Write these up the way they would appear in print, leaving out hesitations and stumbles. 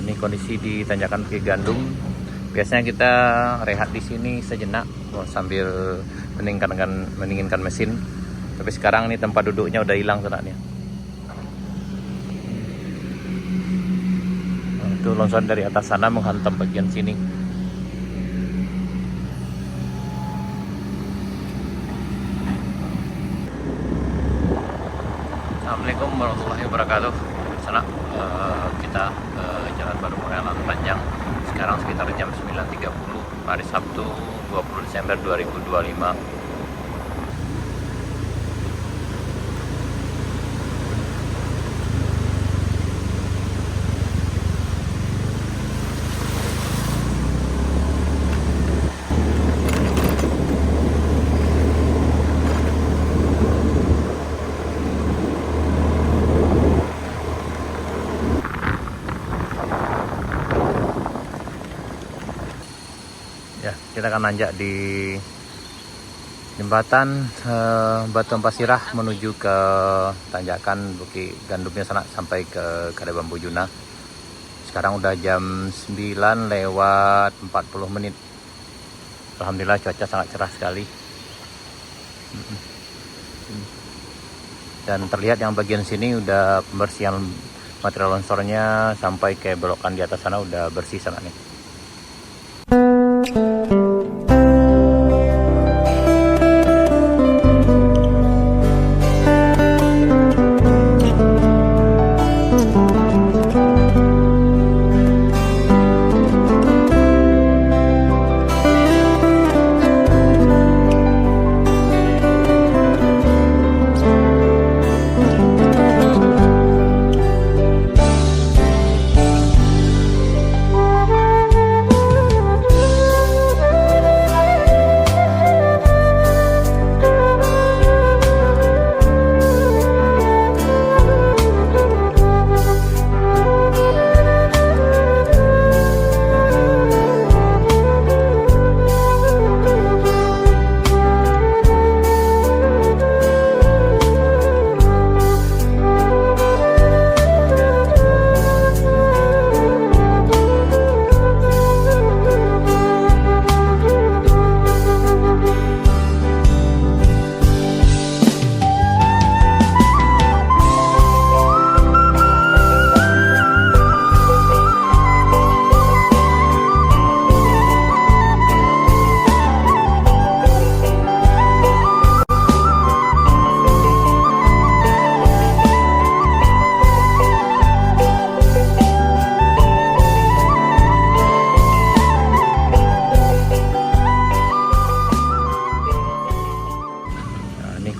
Ini kondisi di Tanjakan Bukit Gandum. Biasanya kita rehat di sini sejenak sambil mendinginkan mesin. Tapi sekarang ini tempat duduknya udah hilang sebenarnya. Itu longsor dari atas sana menghantam bagian sini. Assalamualaikum warahmatullahi wabarakatuh. Sana kita Jalan Baru Morelang Panjang. Sekarang sekitar jam 9.30 hari Sabtu 20 Desember 2025. Ya, kita akan nanjak di jembatan Batu Pasirah menuju ke Tanjakan Bukit Gandumnya sana sampai ke Kada Bambu Juna. Sekarang udah jam 9:40. Alhamdulillah cuaca sangat cerah sekali. Dan terlihat yang bagian sini udah pembersihan material longsornya sampai ke belokan di atas sana udah bersih sana nih.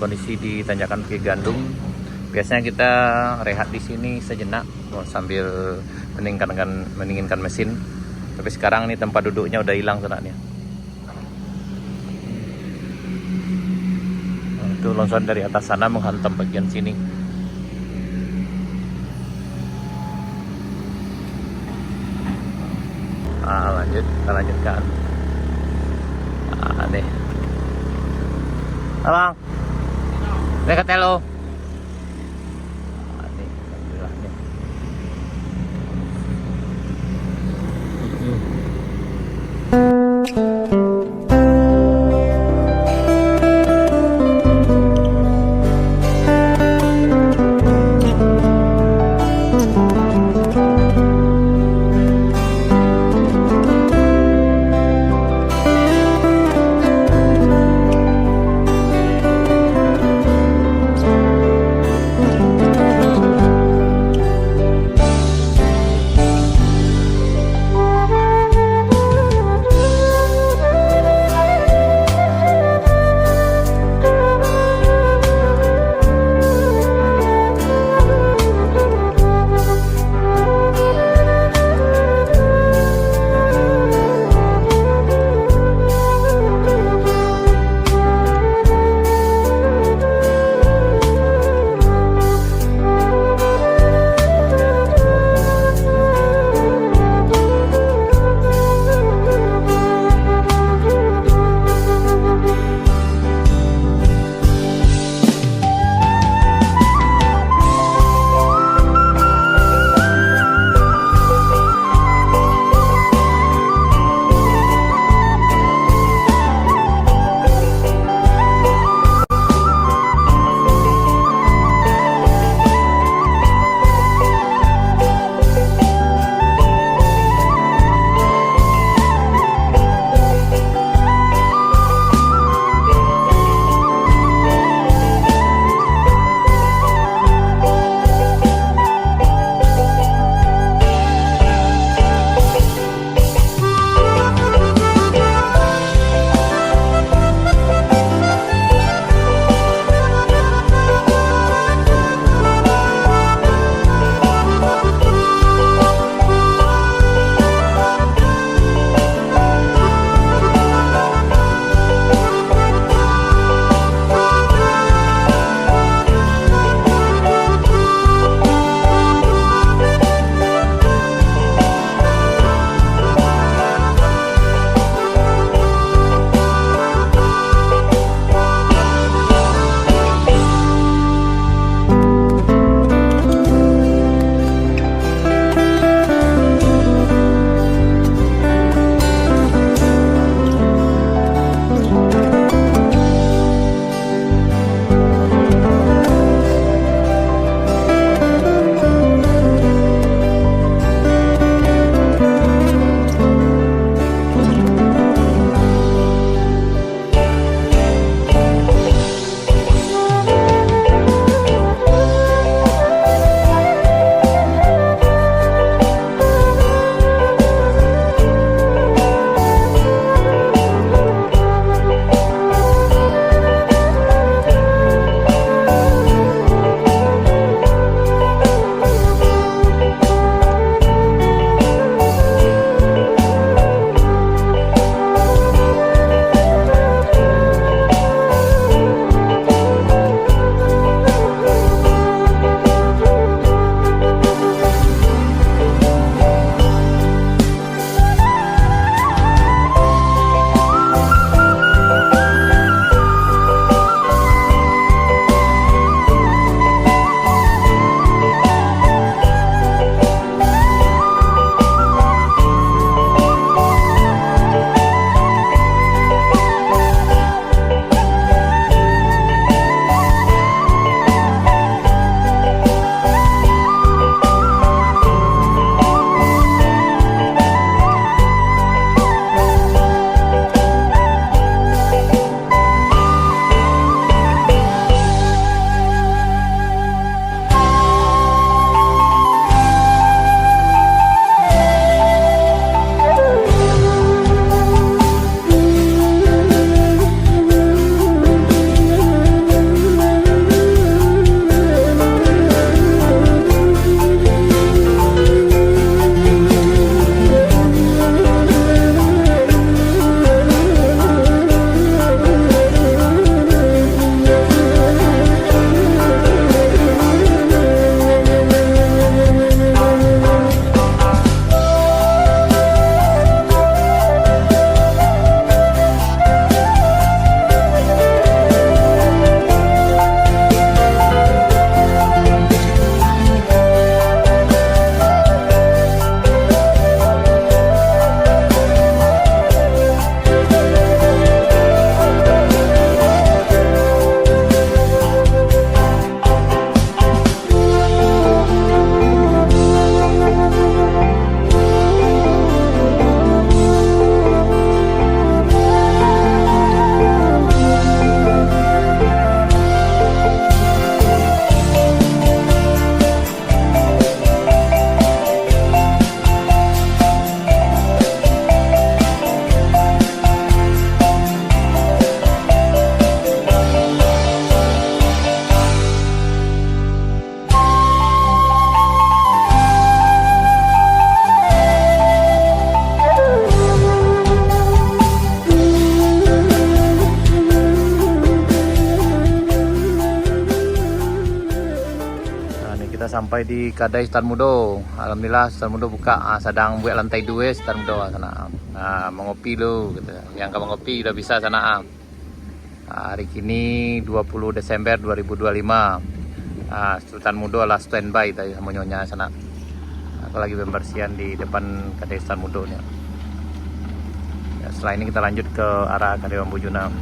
Kondisi di Tanjakan Bukit Gandum. Biasanya kita rehat di sini sejenak sambil mendinginkan mesin. Tapi sekarang ini tempat duduknya udah hilang sebenarnya. Itu longsor dari atas sana menghantam bagian sini. Kita lanjutkan. Nih. Abang. Dekat telo. Nih, alhamdulillah nih. sampai di Kadai Stan Mudo. Alhamdulillah Stan Mudo buka, sedang buat lantai 2 Stan Mudo sana. Mengopi lo gitu. Yang kamu ngopi udah bisa sana. Hari ini 20 Desember 2025. Sultan Mudo lah standby tadi sama nyonya sana. Aku lagi pembersihan di depan Kadai Stan Mudo nih. Ya, setelah ini kita lanjut ke arah Kadai Bambu Juna.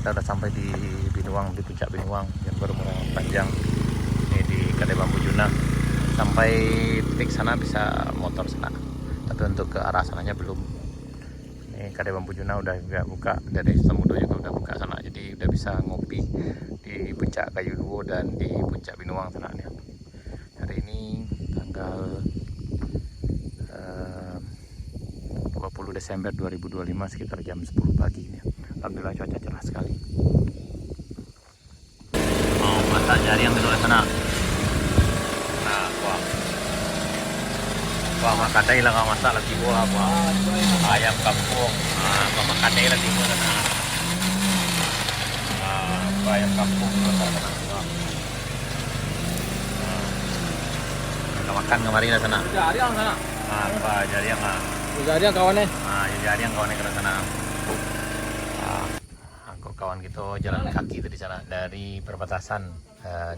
Kita udah sampai di Binuang, di puncak Binuang yang baru panjang ini di Kadai Bambu Juna. Sampai titik sana bisa motor sana, tapi untuk ke arah sananya belum. Ini Kadai Bambu Juna udah juga buka, dari Stan Mudo juga udah buka sana, jadi udah bisa ngopi di puncak Kayu Luo dan di puncak Binuang sana nih. Hari ini tanggal 20 Desember 2025 sekitar jam 10 pagi ini. Alhamdulillah cuaca cerah sekali. Oh, masak jari yang di sana. Nah, wah makadai lah kau masak lagi buah ayam kampung. Kau makadai lagi buah sana. Ayam kampung sana. Kita makan kemarin lah sana. Jari yang sana. Jari yang Jari yang kawannya. Jari yang kawannya ke sana. Kawan kita jalan kaki di sana dari perbatasan,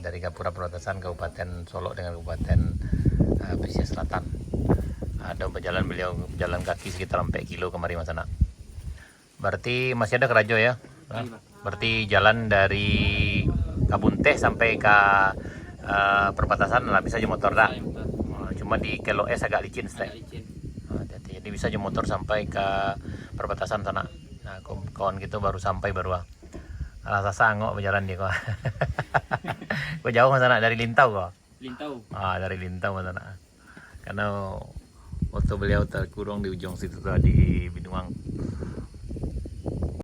dari Gapura perbatasan Kabupaten Solok dengan Kabupaten Pesisir Selatan. Ada berjalan, beliau jalan kaki sekitar 4 kilo kemarin mas anak. Berarti masih ada kerajo ya? Berarti jalan dari Kabunteh sampai ke perbatasan lah bisa aja motor dah. Cuma di Kelo S agak licin jadi bisa aja motor sampai ke perbatasan sana. Nah, kawan kita baru sampai baru rasa sanggup berjalan dia kok. Kok jauh mas anak dari Lintau kok? Lintau. Dari Lintau mas anak. Karena waktu beliau terkurung di ujung situ tadi Binuang.